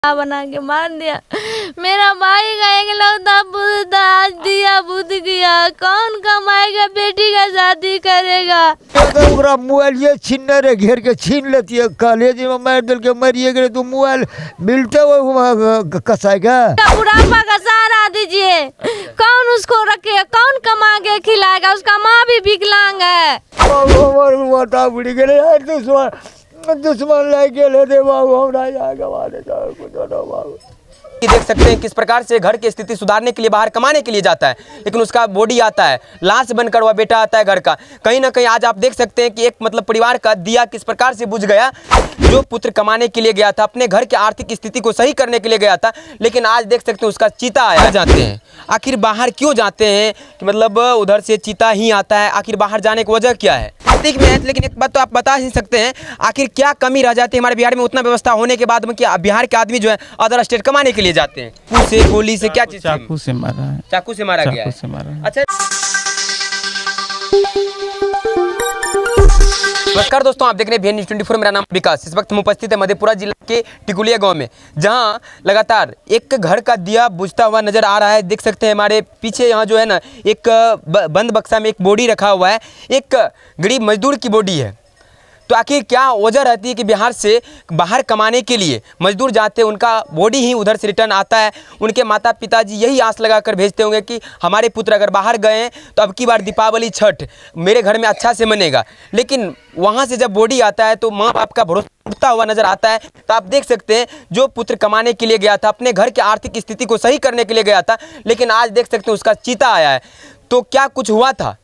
बना के मार दिया। मेरा भाई का इकलौता पुत्र था, आज दिया बुझ गया। कौन कमाएगा, बेटी का शादी करेगा। तो मोबाइल ये छीनने रे घेर के छीन लेती है। कॉलेज में मार दल के मरिए गए तो मोबाइल मिलते वो कसाएगा। बुढ़ापा का सहारा दीजिए। कौन उसको रखे, कौन कमा के खिलाएगा। उसका माँ भी विकलांग है। दुश्मन देख सकते हैं किस प्रकार से घर की स्थिति सुधारने के लिए बाहर कमाने के लिए जाता है, लेकिन उसका बॉडी आता है, लाश बनकर वह बेटा आता है घर का। कहीं ना कहीं आज आप देख सकते हैं कि एक परिवार का दिया किस प्रकार से बुझ गया। जो पुत्र कमाने के लिए गया था, अपने घर की आर्थिक स्थिति को सही करने के लिए गया था, लेकिन आज देख सकते हैं उसका चीता आया। जाते हैं आखिर बाहर क्यों जाते हैं कि उधर से चीता ही आता है। आखिर बाहर जाने की वजह क्या है में है। लेकिन एक बात तो आप बता ही सकते हैं, आखिर क्या कमी रह जाती है हमारे बिहार में उतना व्यवस्था होने के बाद में कि बिहार के आदमी जो है अदर स्टेट कमाने के लिए जाते हैं। चाकू से, गोली से, क्या चीज? चाकू से मारा है। चाकू से मारा गया है। अच्छा, नमस्कार दोस्तों, आप देख रहे हैं BN News 24। मेरा नाम विकास। इस वक्त हम उपस्थित है मधेपुरा जिला के टिकुलिया गांव में, जहां लगातार एक घर का दिया बुझता हुआ नजर आ रहा है। देख सकते हैं हमारे पीछे यहाँ जो है ना, एक बंद बक्सा में एक बॉडी रखा हुआ है, एक गरीब मजदूर की बॉडी है। तो आखिर क्या वजह रहती है कि बिहार से बाहर कमाने के लिए मजदूर जाते हैं, उनका बॉडी ही उधर से रिटर्न आता है। उनके माता पिताजी यही आस लगाकर भेजते होंगे कि हमारे पुत्र अगर बाहर गए हैं तो अब की बार दीपावली छठ मेरे घर में अच्छा से मनेगा। लेकिन वहाँ से जब बॉडी आता है तो माँ बाप का भरोसा उठता हुआ नजर आता है। तो आप देख सकते हैं जो पुत्र कमाने के लिए गया था, अपने घर की आर्थिक स्थिति को सही करने के लिए गया था, लेकिन आज देख सकते हैं उसका चीता आया है। तो क्या कुछ हुआ था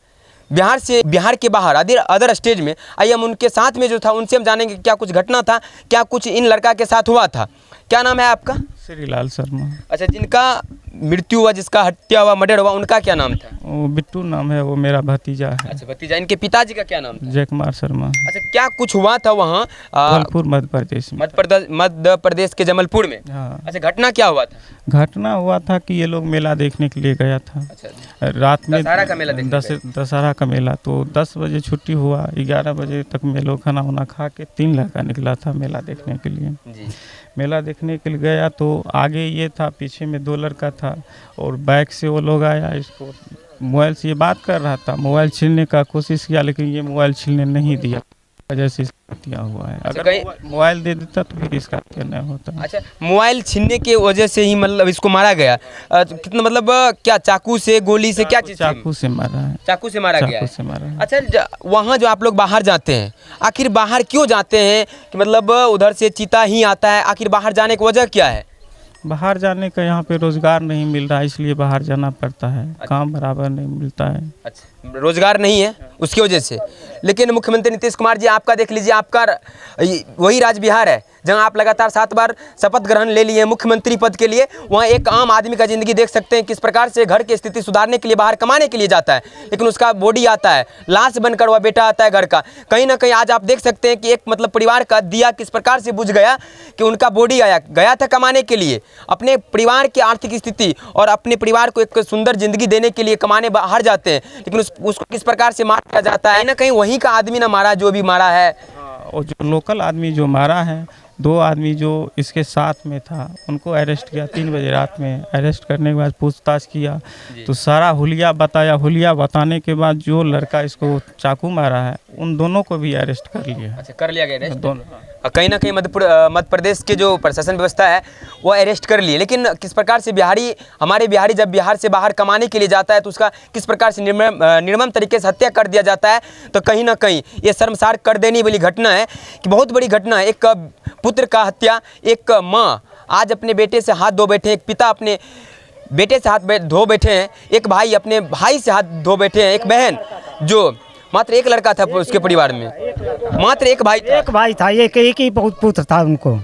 बिहार के बाहर अदर स्टेज में? आइए हम उनके साथ में जो था उनसे हम जानेंगे क्या कुछ घटना था, क्या कुछ इन लड़का के साथ हुआ था। क्या नाम है आपका? श्रीलाल शर्मा। अच्छा, जिनका मृत्यु हुआ, जिसका हत्या हुआ, मर्डर हुआ, उनका क्या नाम था? वो बिट्टू नाम है, वो मेरा भतीजा है। अच्छा, भतीजा। इनके पिताजी का क्या नाम था? जय कुमार शर्मा। अच्छा, क्या कुछ हुआ था वहाँ जबलपुर मध्य प्रदेश में? मध्य प्रदेश के जबलपुर में। हाँ। अच्छा, घटना क्या हुआ था? घटना हुआ था कि ये लोग मेला देखने के लिए गया था। अच्छा, रात में दशहरा का मेला दशहरा का मेला। तो 10 बजे छुट्टी हुआ, 11 बजे तक मेलो खाना वाना खा के 3 लड़का निकला था मेला देखने के लिए जी। मेला देखने के लिए गया तो आगे ये था, पीछे में 2 लड़का था और बैक से वो लोग आया। इसको मोबाइल से ये बात कर रहा था, मोबाइल छीनने का कोशिश किया, लेकिन ये मोबाइल छीनने नहीं दिया, वजह से हत्या हुआ है। अच्छा, अगर मोबाइल दे देता तो फिर इसका हत्या नहीं होता। अच्छा, मोबाइल छीनने के वजह से ही इसको मारा गया। कितना क्या चाकू से, गोली से, क्या चीज? चाकू से मारा है। चाकू से मारा गया है। से मारा है। अच्छा, वहाँ जो आप लोग बाहर जाते हैं, आखिर बाहर क्यों जाते हैं कि उधर से चीता ही आता है। आखिर बाहर जाने की वजह क्या है? बाहर जाने का यहाँ पे रोजगार नहीं मिल रहा है, इसलिए बाहर जाना पड़ता है। अच्छा। काम बराबर नहीं मिलता है। अच्छा, रोजगार नहीं है उसकी वजह से। लेकिन मुख्यमंत्री नीतीश कुमार जी, आपका देख लीजिए, आपका वही राज्य बिहार है जहां आप लगातार 7 बार शपथ ग्रहण ले लिए मुख्यमंत्री पद के लिए। वहां एक आम आदमी का जिंदगी देख सकते हैं किस प्रकार से घर की स्थिति सुधारने के लिए बाहर कमाने के लिए जाता है, लेकिन उसका बॉडी आता है, लाश बनकर वह बेटा आता है घर का। कहीं ना कहीं आज आप देख सकते हैं कि एक परिवार का दिया किस प्रकार से बुझ गया कि उनका बॉडी गया था कमाने के लिए, अपने परिवार की आर्थिक स्थिति और अपने परिवार को एक सुंदर जिंदगी देने के लिए कमाने बाहर जाते हैं, लेकिन उसको किस प्रकार से मार दिया जाता है। ना कहीं वहीं का आदमी ना मारा जो भी मारा है। और जो लोकल आदमी जो मारा है, 2 आदमी जो इसके साथ में था, उनको अरेस्ट किया 3 बजे रात में। अरेस्ट करने के बाद पूछताछ किया तो सारा हुलिया बताया। हुलिया बताने के बाद जो लड़का इसको चाकू मारा है, उन दोनों को भी अरेस्ट कर लिया। अच्छा, कर लिया गया दोनों। कहीं ना कहीं मध्य प्रदेश के जो प्रशासन व्यवस्था है वो अरेस्ट कर लिए। लेकिन किस प्रकार से हमारे बिहारी जब बिहार से बाहर कमाने के लिए जाता है तो उसका किस प्रकार से निर्मम तरीके से हत्या कर दिया जाता है। तो कहीं ना कहीं ये शर्मसार कर देने वाली घटना है कि बहुत बड़ी घटना है। एक पुत्र का हत्या, एक माँ आज अपने बेटे से हाथ धो बैठे, एक पिता अपने बेटे से हाथ धो बैठे हैं, एक भाई अपने भाई से हाथ धो बैठे हैं, एक बहन जो मात्र एक लड़का था उसके परिवार में, मात्र एक भाई था, एक ही पुत्र था उनको।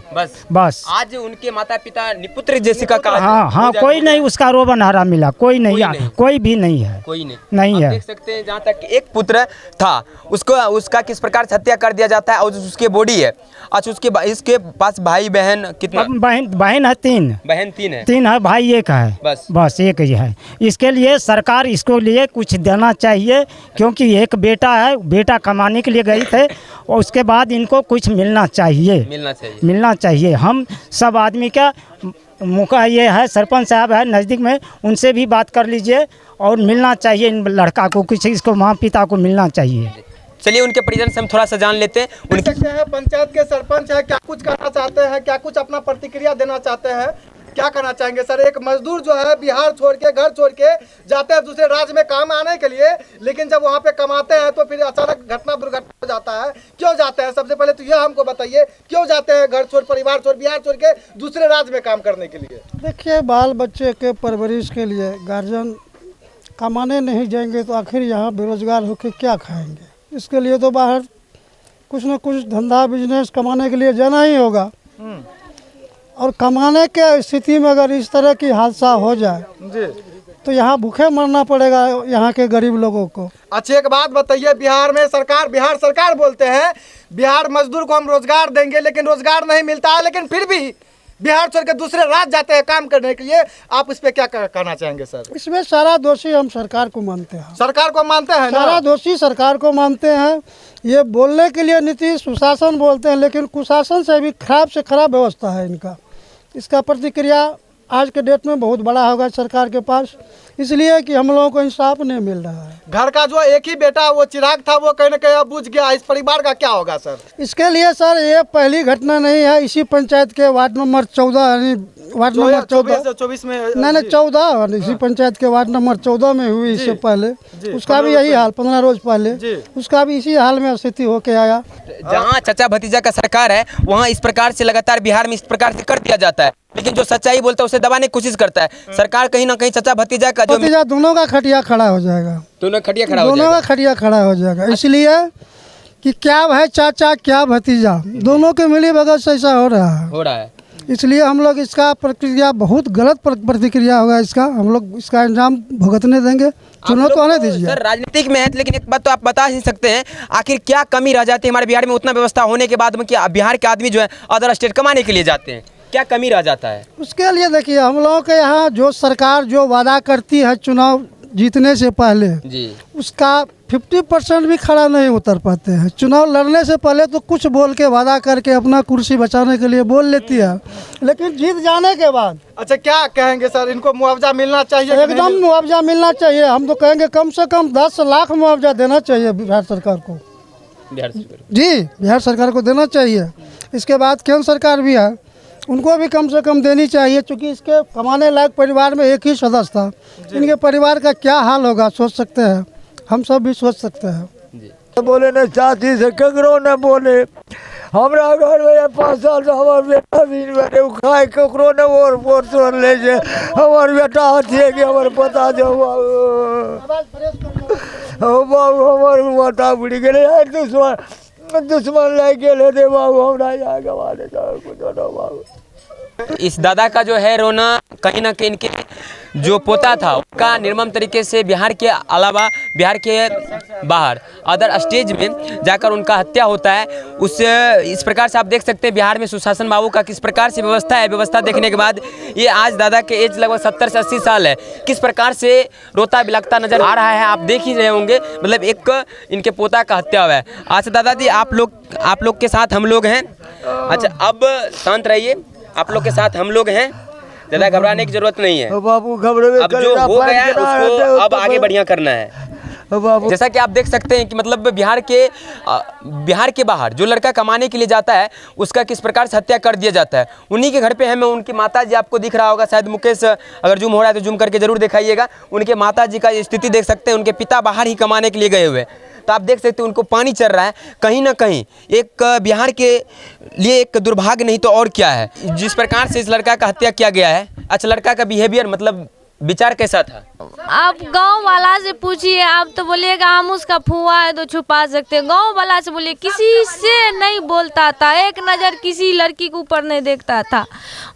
बस आज उनके माता पिता निपुत्र जैसे का कहा। हाँ, कोई नहीं उसका रोबनहारा मिला, कोई नहीं, कोई भी नहीं है, कोई नहीं है। देख सकते हैं जहाँ तक एक पुत्र था उसका किस प्रकार से हत्या कर दिया जाता है और उसके बॉडी है। अच्छा, इसके पास भाई बहन कितना? बहन है 3। बहन 3 है। 3 है, भाई 1 है। बस एक ही है। इसके लिए सरकार इसको लिए कुछ देना चाहिए, क्योंकि एक बेटा बेटा है, बेटा कमाने के लिए गए थे और उसके बाद इनको कुछ मिलना चाहिए, मिलना चाहिए। हम सब आदमी का मौका ये है, सरपंच साहब है नज़दीक में, उनसे भी बात कर लीजिए और मिलना चाहिए इन लड़का को, कुछ इसको माँ पिता को मिलना चाहिए। चलिए उनके परिजन से हम थोड़ा सा जान लेते हैं। उनके पंचायत के सरपंच है, क्या कुछ कहना चाहते हैं, क्या कुछ अपना प्रतिक्रिया देना चाहते हैं, क्या कहना चाहेंगे सर? एक मजदूर जो है बिहार छोड़ के, घर छोड़ के जाते हैं दूसरे राज्य में काम आने के लिए, लेकिन जब वहाँ पे कमाते हैं तो फिर अचानक दुर्घटना हो जाता है। क्यों जाते हैं? सबसे पहले तो यह हमको बताइए, क्यों जाते हैं घर छोड़, परिवार छोड़, बिहार छोड़ के दूसरे राज्य में काम करने के लिए? देखिए, बाल बच्चे के परवरिश के लिए गार्जियन कमाने नहीं जाएंगे तो आखिर यहाँ बेरोजगार होकर क्या खाएंगे? इसके लिए तो बाहर कुछ न कुछ धंधा बिजनेस कमाने के लिए जाना ही होगा। और कमाने के स्थिति में अगर इस तरह की हादसा हो जाए तो यहाँ भूखे मरना पड़ेगा यहाँ के गरीब लोगों को। अच्छा, एक बात बताइए, बिहार में सरकार, बिहार सरकार बोलते हैं बिहार मजदूर को हम रोजगार देंगे, लेकिन रोजगार नहीं मिलता है, लेकिन फिर भी बिहार छोड़ के दूसरे राज्य जाते हैं काम करने के लिए। आप इस पे क्या कहना चाहेंगे सर? इसमें सारा दोषी हम सरकार को मानते हैं। सरकार को मानते हैं? सारा दोषी सरकार को मानते हैं। ये बोलने के लिए नीतीश सुशासन बोलते हैं, लेकिन कुशासन से भी खराब से खराब व्यवस्था है इनका। इसका प्रतिक्रिया आज के डेट में बहुत बड़ा होगा सरकार के पास, इसलिए कि हम लोगों को इंसाफ नहीं मिल रहा है। घर का जो एक ही बेटा वो चिराग था, वो कहीं न कहीं अब बुझ गया। इस परिवार का क्या होगा सर? इसके लिए सर ये पहली घटना नहीं है। इसी पंचायत के वार्ड नंबर 14 यानी वार्ड नंबर 24 में नहीं 14 इसी पंचायत के वार्ड नंबर 14 में हुई। इससे पहले उसका भी यही हाल, 15 रोज पहले उसका भी इसी हाल में स्थिति होके आया। जहाँ चाचा भतीजा का सरकार है वहाँ इस प्रकार से लगातार बिहार में इस प्रकार से कर दिया जाता है, लेकिन जो सच्चाई बोलता है उसे दबाने की कोशिश करता है सरकार। कहीं ना कहीं चाचा भतीजा का जो भतीजा दोनों का खटिया खड़ा हो जाएगा, दोनों का खटिया खड़ा हो जाएगा। इसलिए कि क्या है चाचा क्या भतीजा, दोनों के मिली भगत से ऐसा हो रहा है। इसलिए हम लोग इसका प्रतिक्रिया, बहुत गलत प्रतिक्रिया होगा इसका, हम लोग इसका अंजाम भुगतने देंगे। चुनाव तो आने दीजिए। सर राजनीतिक में है, लेकिन एक बात तो आप बता ही सकते हैं, आखिर क्या कमी रह जाती है हमारे बिहार में? उतना व्यवस्था होने के बाद में क्या बिहार के आदमी जो है अदर स्टेट कमाने के लिए जाते हैं? क्या कमी रह जाता है? उसके लिए देखिए, हम लोगों के यहाँ जो सरकार जो वादा करती है चुनाव जीतने से पहले जी, उसका 50% भी खड़ा नहीं उतर पाते हैं। चुनाव लड़ने से पहले तो कुछ बोल के वादा करके अपना कुर्सी बचाने के लिए बोल लेती है, लेकिन जीत जाने के बाद। अच्छा, क्या कहेंगे सर? इनको मुआवजा मिलना चाहिए? एकदम मुआवजा मिलना चाहिए। हम तो कहेंगे कम से कम 10 लाख मुआवजा देना चाहिए बिहार सरकार को। जी, बिहार सरकार को देना चाहिए। इसके बाद केंद्र सरकार भी है, उनको भी कम से कम देनी चाहिए, क्योंकि इसके कमाने लायक परिवार में एक ही सदस्य था। इनके परिवार का क्या हाल होगा सोच सकते हैं, हम सब भी सोच सकते हैं। बोले न साथी से ककरो न बोले, हमरा घर में 5 साल से हमार बेटा दिन में खाए ककरो न और तोड़ ले जे हमार बेटा हथिए कि हमार पता जो बाबू हमार माता बुढ़ी गए दुश्मन लग गए थे बाबू, हमरा यहाँ गवा दे कुछ बाबू। इस दादा का जो है रोना, कहीं ना कहीं इनके जो पोता था उसका निर्मम तरीके से बिहार के अलावा बिहार के बाहर अदर स्टेज में जाकर उनका हत्या होता है। उस इस प्रकार से आप देख सकते हैं बिहार में सुशासन बाबू का किस प्रकार से व्यवस्था है। व्यवस्था देखने के बाद ये आज दादा के एज लगभग 70 से 80 साल है, किस प्रकार से रोता बिलखता नजर आ रहा है। आप देख ही रहे होंगे, मतलब एक इनके पोता का हत्या हुआ है। अच्छा दादाजी, आप लोग के साथ हम लोग हैं। अच्छा, अब शांत रहिए, आप लोग के साथ हम लोग हैं, ज़्यादा घबराने की जरूरत नहीं है बाबू। घबरे अब जो हो गया है उसको अब आगे बढ़िया करना है बाबू। जैसा कि आप देख सकते हैं कि मतलब बिहार के बाहर जो लड़का कमाने के लिए जाता है उसका किस प्रकार से हत्या कर दिया जाता है। उन्हीं के घर पे हमें उनकी माता जी, आपको दिख रहा होगा शायद मुकेश, अगर जूम हो रहा है तो जूम करके जरूर दिखाइएगा। उनके माता जी का स्थिति देख सकते हैं, उनके पिता बाहर ही कमाने के लिए गए हुए, तो आप देख सकते हैं उनको पानी चल रहा है। कहीं ना कहीं एक बिहार के लिए एक दुर्भाग्य नहीं तो और क्या है, जिस प्रकार से इस लड़का का हत्या किया गया है। अच्छा, लड़का का बिहेवियर मतलब विचार कैसा था? आप गांव वाला से पूछिए, आप तो बोलिएगा हम उसका फुआ है तो छुपा सकते हैं। गांव वाला से बोलिए, किसी से नहीं बोलता था, एक नज़र किसी लड़की के ऊपर नहीं देखता था।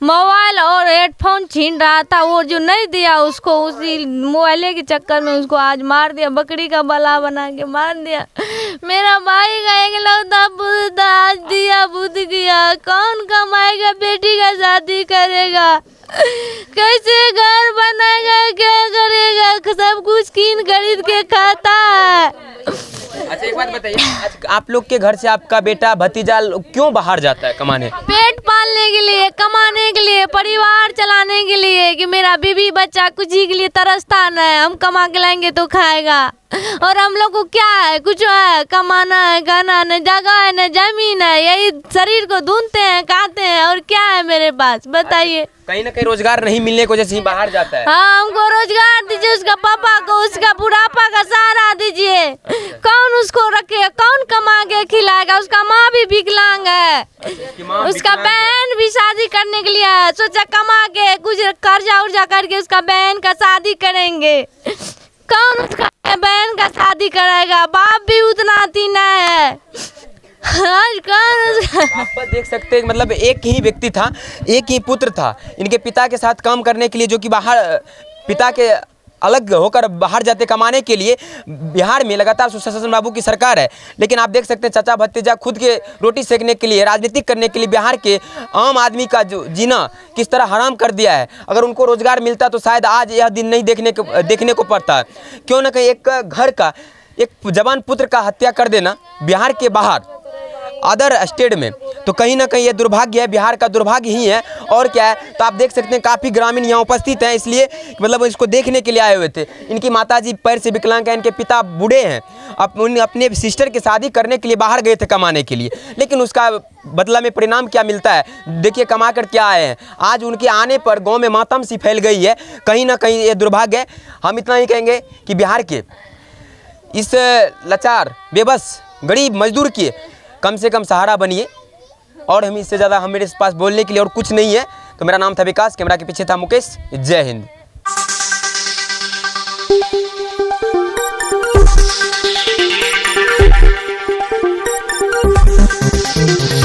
मोबाइल और हेडफोन छीन रहा था, वो जो नहीं दिया उसको, उसी मोबाइल के चक्कर में उसको आज मार दिया, बकरी का बला बना के मार दिया। मेरा भाई का एकलौता पुत्र आज दिया बुझ गया, कौन कमाएगा, बेटी का शादी करेगा, कैसे घर बनाएगा, क्या करेगा, सब कुछ कीन खरीद के खाता है। अच्छा एक बात बताइए, आज आप लोग के घर से आपका बेटा भतीजा क्यों बाहर जाता है कमाने? पेट पालने के लिए, कमाने के लिए, परिवार चलाने के लिए, कि मेरा बीवी बच्चा कुछ ही के लिए तरसता न है, हम कमा के लाएंगे तो खाएगा। और हम लोग को क्या है, कुछ है, कमाना है, खाना न जगह है न जमीन है, यही शरीर को ढूंढते हैं, खाते हैं, और क्या है मेरे पास बताइए। कहीं ना कहीं रोजगार नहीं मिलने की वजह से ही बाहर जाता है। हाँ, हमको रोजगार दीजिए, उसका पापा को उसका बुढ़ापा का सहारा दीजिए। कौन उसको रखे, कौन कमा के खिलाएगा? उसका माँ भी विकलांग है, उसका बहन भी शादी करने के लिए है, सोचा कमा के कुछ कर्जा उर्जा करके उसका बहन का शादी करेंगे। कौन उसका बहन का शादी कराएगा? बाप भी उतना तीना है। आज कौन आप देख सकते हैं, मतलब एक ही व्यक्ति था, एक ही पुत्र था, इनके पिता के साथ काम करने के लिए, जो कि बाहर पिता के अलग होकर बाहर जाते कमाने के लिए। बिहार में लगातार सुशासन बाबू की सरकार है, लेकिन आप देख सकते हैं चाचा भतीजा खुद के रोटी सेकने के लिए, राजनीतिक करने के लिए बिहार के आम आदमी का जो जीना किस तरह हराम कर दिया है। अगर उनको रोजगार मिलता तो शायद आज यह दिन नहीं देखने को पड़ता। क्यों ना कहीं एक घर का एक जवान पुत्र का हत्या कर देना बिहार के बाहर अदर स्टेट में, तो कहीं ना कहीं ये दुर्भाग्य है, बिहार का दुर्भाग्य ही है। और क्या है, तो आप देख सकते हैं काफ़ी ग्रामीण यहाँ उपस्थित हैं, इसलिए मतलब इसको देखने के लिए आए हुए थे। इनकी माताजी पैर से विकलांग है, इनके पिता बूढ़े हैं, अपने सिस्टर की शादी करने के लिए बाहर गए थे कमाने के लिए, लेकिन उसका बदला में परिणाम क्या मिलता है देखिए, कमा कर क्या आए हैं। आज उनके आने पर गाँव में मातम सी फैल गई है, कहीं ना कहीं ये दुर्भाग्य है। हम इतना ही कहेंगे कि बिहार के इस लाचार बेबस गरीब मजदूर की कम से कम सहारा बनिए, और हम इससे ज़्यादा मेरे पास बोलने के लिए और कुछ नहीं है। तो मेरा नाम था विकास, कैमरा के पीछे था मुकेश। जय हिंद।